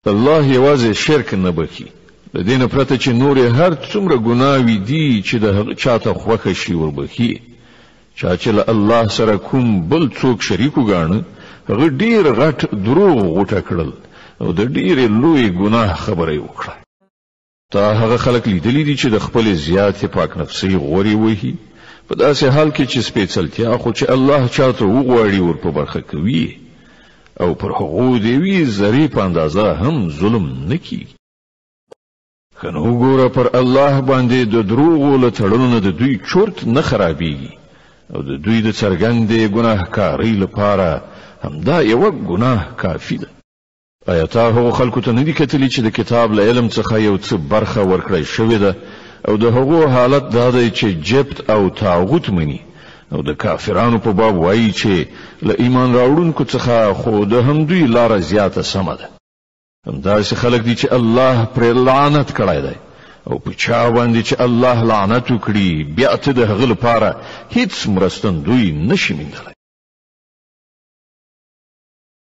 الله یوازې شرک نه بخي، د دې نه پرته چې نور هر څومره ګناوي دي چې د هغه چاته خوښه شي وربخي. چا چې له الله سره کوم بل څوک شریک وګاڼه هغه ډیر غټ دروغ غوټه کړل او د ډیر لوی ګناه خبره وکړه. تا هغه خلک لیدلی دي چې د خپل زیات پاک نفسي غوري وهي په داسې حال کې چې سپېڅلتیا خو چې الله چاته وغواړي ور په برخه کوي او پر هغه دی وی زری په اندازه هم ظلم نکي. کنه وګوره پر الله باندې د دروغ له تړلو د دوی چورت نه خرابيږي او د دوی د څرګندې ګناهکارۍ لپاره همدا یو ګناه کافی ده. آیا تا هغو خلکو ته نه دي کتلی چې د کتاب له علم څخه یو څه برخه ورکړی شوې ده او د هغو حالت دا دی چې جبت او طاغوت مني او د کافرانو په باب وایي چې له ایمان راوړونکو څخه خو د همدوی لاره زیاته سمه ده. همداسې خلک دي چې الله پر لعنت کړی دی او په چا باندې چې الله لعنت وکړي بیا ته د هغه لپاره هیڅ مرستندوی نشي موندلی.